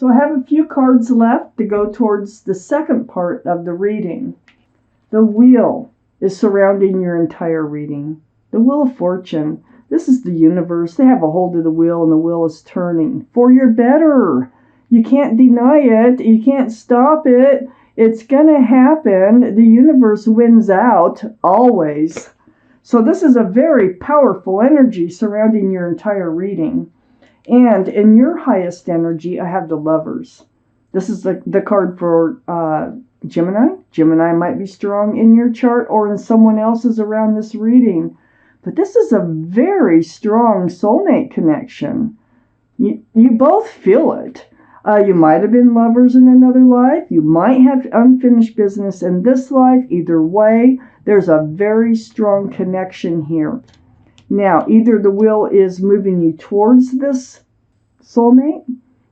So I have a few cards left to go towards the second part of the reading. The wheel is surrounding your entire reading. The Wheel of Fortune. This is the universe. They have a hold of the wheel and the wheel is turning for your better. You can't deny it. You can't stop it. It's going to happen. The universe wins out always. So this is a very powerful energy surrounding your entire reading. And in your highest energy, I have the Lovers. This is the card for Gemini. Gemini might be strong in your chart or in someone else's around this reading. But this is a very strong soulmate connection. You both feel it. You might have been lovers in another life. You might have unfinished business in this life. Either way, there's a very strong connection here. Now, either the wheel is moving you towards this soulmate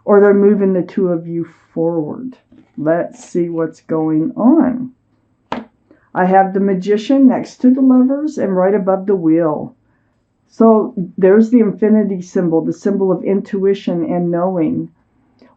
or they're moving the two of you forward. Let's see what's going on. I have the Magician next to the Lovers and right above the wheel. So there's the infinity symbol, the symbol of intuition and knowing.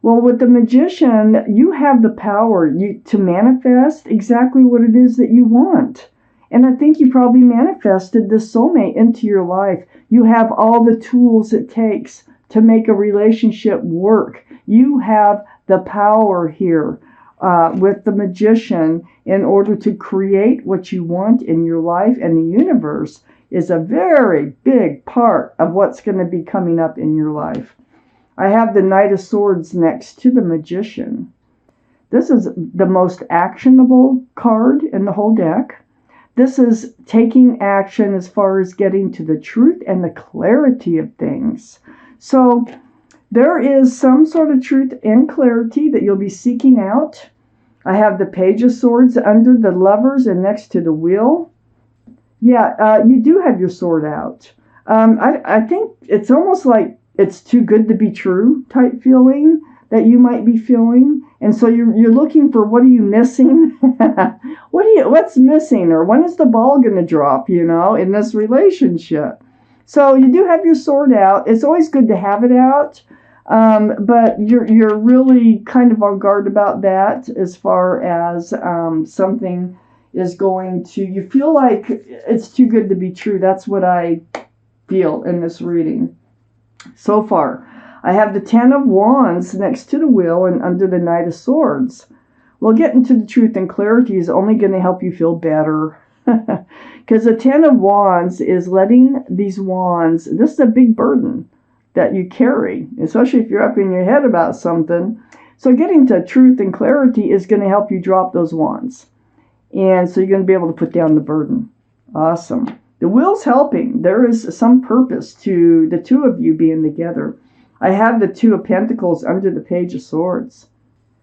Well, with the Magician, you have the power to manifest exactly what it is that you want. And I think you probably manifested this soulmate into your life. You have all the tools it takes to make a relationship work. You have the power here with the Magician in order to create what you want in your life. And the universe is a very big part of what's going to be coming up in your life. I have the Knight of Swords next to the Magician. This is the most actionable card in the whole deck. This is taking action as far as getting to the truth and the clarity of things. So there is some sort of truth and clarity that you'll be seeking out. I have the Page of Swords under the Lovers and next to the wheel. Yeah, you do have your sword out. I think it's almost like it's too good to be true type feeling that you might be feeling. And so you're looking for, what are you missing? What's missing? Or when is the ball going to drop, in this relationship? So you do have your sword out. It's always good to have it out. But you're really kind of on guard about that as far as something is going to, you feel like it's too good to be true. That's what I feel in this reading so far. I have the Ten of Wands next to the wheel and under the Knight of Swords. Well, getting to the truth and clarity is only going to help you feel better. Because the Ten of Wands is letting these wands, this is a big burden that you carry, especially if you're up in your head about something. So getting to truth and clarity is going to help you drop those wands. And so you're going to be able to put down the burden. Awesome. The wheel's helping. There is some purpose to the two of you being together. I have the Two of Pentacles under the Page of Swords.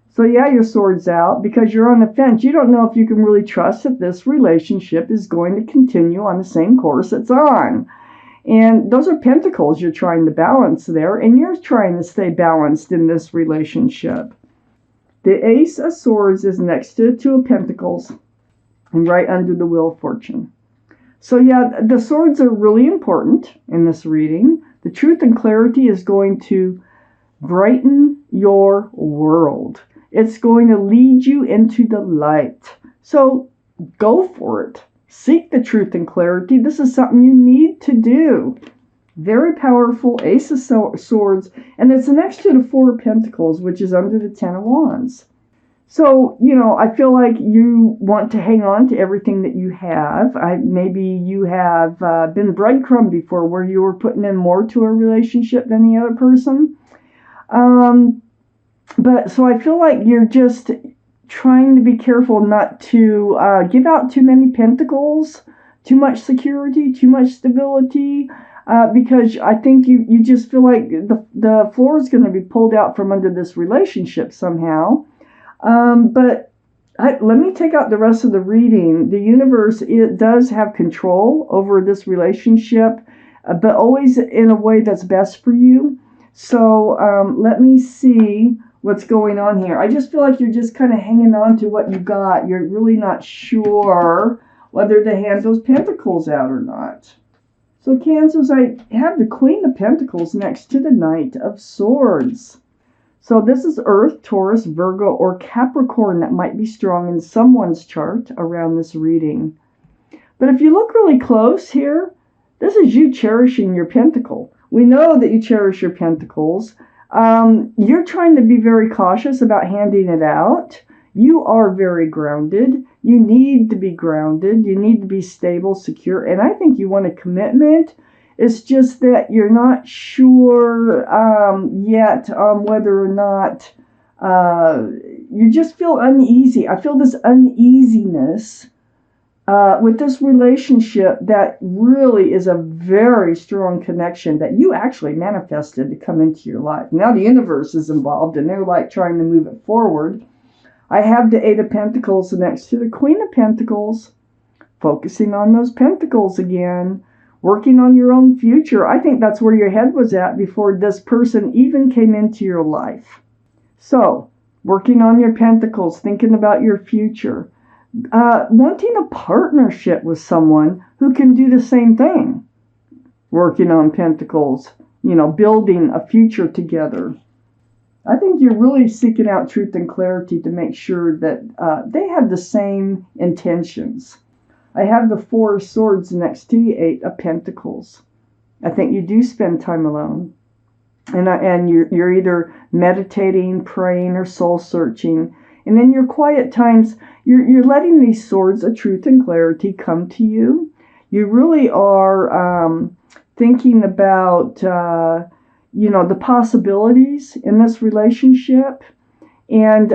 So yeah, your sword's out because you're on the fence. You don't know if you can really trust that this relationship is going to continue on the same course it's on. And those are pentacles you're trying to balance there, and you're trying to stay balanced in this relationship. The Ace of Swords is next to the Two of Pentacles and right under the Wheel of Fortune. So yeah, the swords are really important in this reading. The truth and clarity is going to brighten your world. It's going to lead you into the light. So go for it. Seek the truth and clarity. This is something you need to do. Very powerful Ace of Swords. And it's next to the Four of Pentacles, which is under the Ten of Wands. So, I feel like you want to hang on to everything that you have. Maybe you have been breadcrumbed before where you were putting in more to a relationship than the other person. But so I feel like you're just trying to be careful not to give out too many pentacles, too much security, too much stability, because I think you just feel like the floor is going to be pulled out from under this relationship somehow. But let me take out the rest of the reading. The universe, it does have control over this relationship, but always in a way that's best for you. So let me see what's going on here. I just feel like you're just kind of hanging on to what you got. You're really not sure whether to hand those pentacles out or not. So Cancers, I have the Queen of Pentacles next to the Knight of Swords. So this is Earth, Taurus, Virgo, or Capricorn that might be strong in someone's chart around this reading. But if you look really close here, this is you cherishing your pentacle. We know that you cherish your pentacles. You're trying to be very cautious about handing it out. You are very grounded. You need to be grounded. You need to be stable, secure. And I think you want a commitment. It's just that you're not sure yet on whether or not you just feel uneasy. I feel this uneasiness with this relationship that really is a very strong connection that you actually manifested to come into your life. Now the universe is involved and they're like trying to move it forward. I have the Eight of Pentacles next to the Queen of Pentacles, focusing on those pentacles again, working on your own future. I think that's where your head was at before this person even came into your life. So, working on your pentacles, thinking about your future, wanting a partnership with someone who can do the same thing. Working on pentacles, building a future together. I think you're really seeking out truth and clarity to make sure that they have the same intentions. I have the Four of Swords next to the Eight of Pentacles. I think you do spend time alone. And you're either meditating, praying, or soul searching. And in your quiet times, you're letting these swords of truth and clarity come to you. You really are thinking about the possibilities in this relationship, and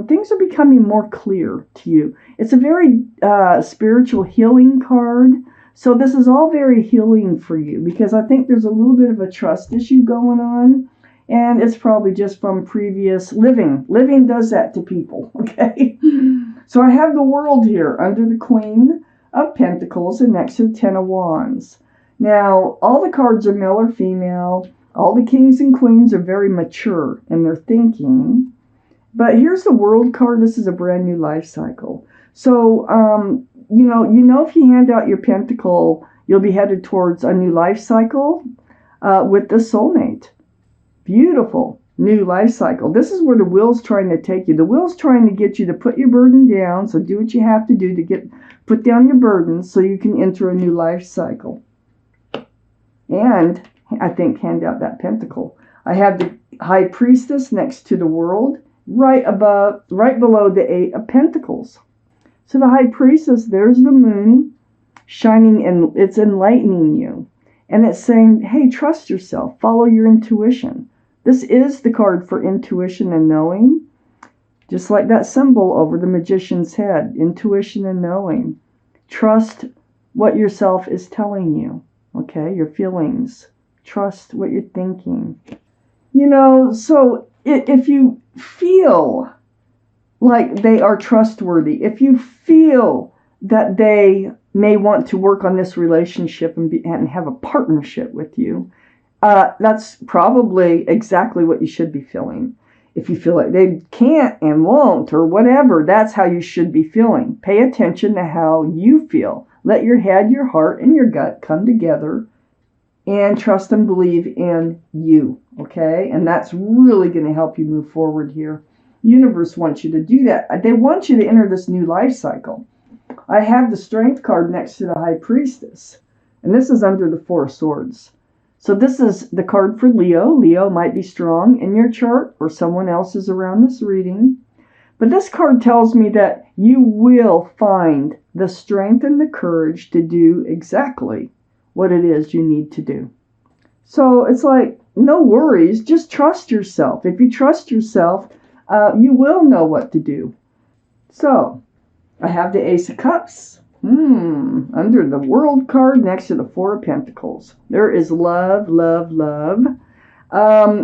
things are becoming more clear to you. It's a very spiritual healing card, so this is all very healing for you, because I think there's a little bit of a trust issue going on, and it's probably just from previous living. Living does that to people, okay? So I have the World here under the Queen of Pentacles and next to the Ten of Wands. Now, all the cards are male or female. All the kings and queens are very mature in their thinking. But here's the World card. This is a brand new life cycle. So, if you hand out your pentacle, you'll be headed towards a new life cycle with the soulmate. Beautiful new life cycle. This is where the wheel's trying to take you. The wheel's trying to get you to put your burden down. So do what you have to do to put down your burden so you can enter a new life cycle. And I think hand out that pentacle. I have the High Priestess next to the World, right below the Eight of Pentacles. So the High Priestess, there's the moon shining, and it's enlightening you. And it's saying, hey, trust yourself, follow your intuition. This is the card for intuition and knowing. Just like that symbol over the magician's head, intuition and knowing. Trust what yourself is telling you, okay, your feelings. Trust what you're thinking. So if you feel like they are trustworthy, if you feel that they may want to work on this relationship and have a partnership with you, that's probably exactly what you should be feeling. If you feel like they can't and won't or whatever, that's how you should be feeling. Pay attention to how you feel. Let your head, your heart, and your gut come together and trust and believe in you, okay? And that's really going to help you move forward here. Universe wants you to do that. They want you to enter this new life cycle. I have the Strength card next to the High Priestess, and this is under the Four of Swords. So this is the card for Leo. Leo might be strong in your chart or someone else's around this reading. But this card tells me that you will find the strength and the courage to do exactly what it is you need to do. So it's like, no worries, just trust yourself. If you trust yourself, you will know what to do. So, I have the Ace of Cups. Under the World card next to the Four of Pentacles. There is love, love, love.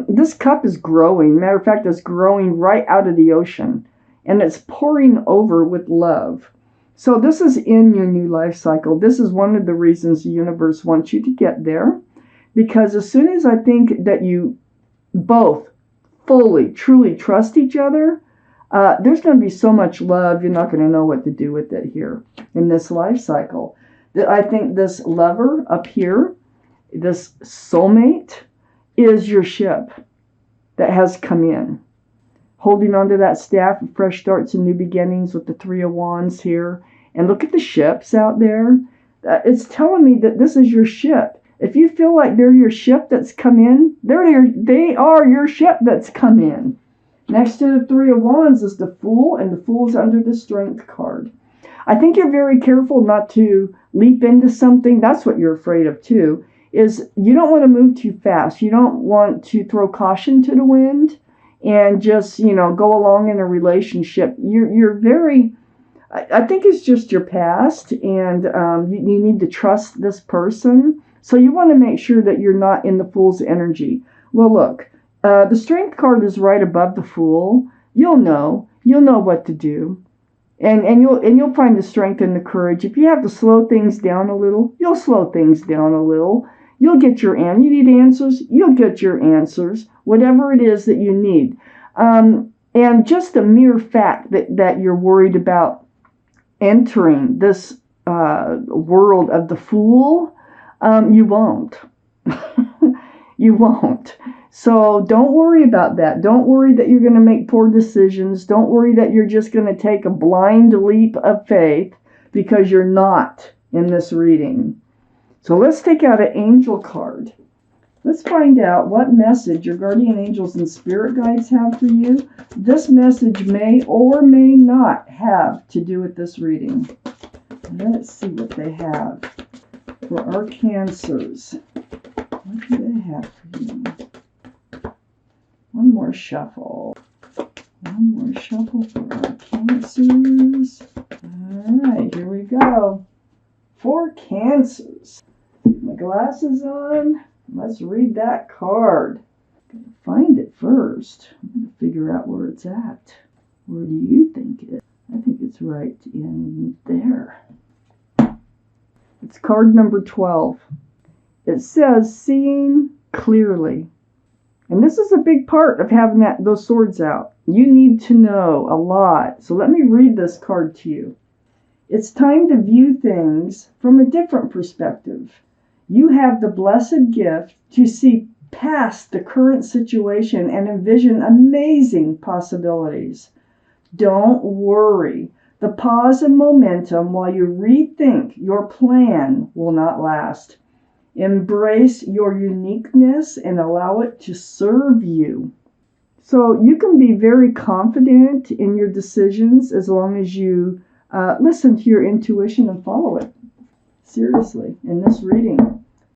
This cup is growing. Matter of fact, it's growing right out of the ocean. And it's pouring over with love. So this is in your new life cycle. This is one of the reasons the universe wants you to get there. Because as soon as I think that you both fully, truly trust each other, there's going to be so much love, you're not going to know what to do with it here in this life cycle. I think this lover up here, this soulmate, is your ship that has come in. holding onto that staff of fresh starts and new beginnings with the Three of Wands here. And look at the ships out there. It's telling me that this is your ship. If you feel like they're your ship that's come in, they are your ship that's come in. Next to the Three of Wands is the Fool, and the Fool's under the Strength card. I think you're very careful not to leap into something. That's what you're afraid of too, is you don't want to move too fast. You don't want to throw caution to the wind and just, go along in a relationship. You're very, I think it's just your past, and you need to trust this person. So you want to make sure that you're not in the Fool's energy. Well, look, the Strength card is right above the Fool. You'll know what to do. And you'll find the strength and the courage. If you have to slow things down a little, you'll slow things down a little. You'll get you need answers, you'll get your answers, whatever it is that you need. And just the mere fact that you're worried about entering this world of the Fool, you won't. You won't. So don't worry about that. Don't worry that you're going to make poor decisions. Don't worry that you're just going to take a blind leap of faith, because you're not in this reading. So let's take out an angel card. Let's find out what message your guardian angels and spirit guides have for you. This message may or may not have to do with this reading. Let's see what they have for our Cancers. What do they have for you? One more shuffle. One more shuffle for our Cancers. All right, here we go. 4 Cancers. Get my glasses on. Let's read that card. I'm going to find it first. I'm going to figure out where it's at. Where do you think it is? I think it's right in there. It's card number 12. It says, seeing clearly. And this is a big part of having those swords out. You need to know a lot. So let me read this card to you. It's time to view things from a different perspective. You have the blessed gift to see past the current situation and envision amazing possibilities. Don't worry. The pause and momentum while you rethink your plan will not last. Embrace your uniqueness and allow it to serve you. So you can be very confident in your decisions as long as you listen to your intuition and follow it. Seriously, in this reading.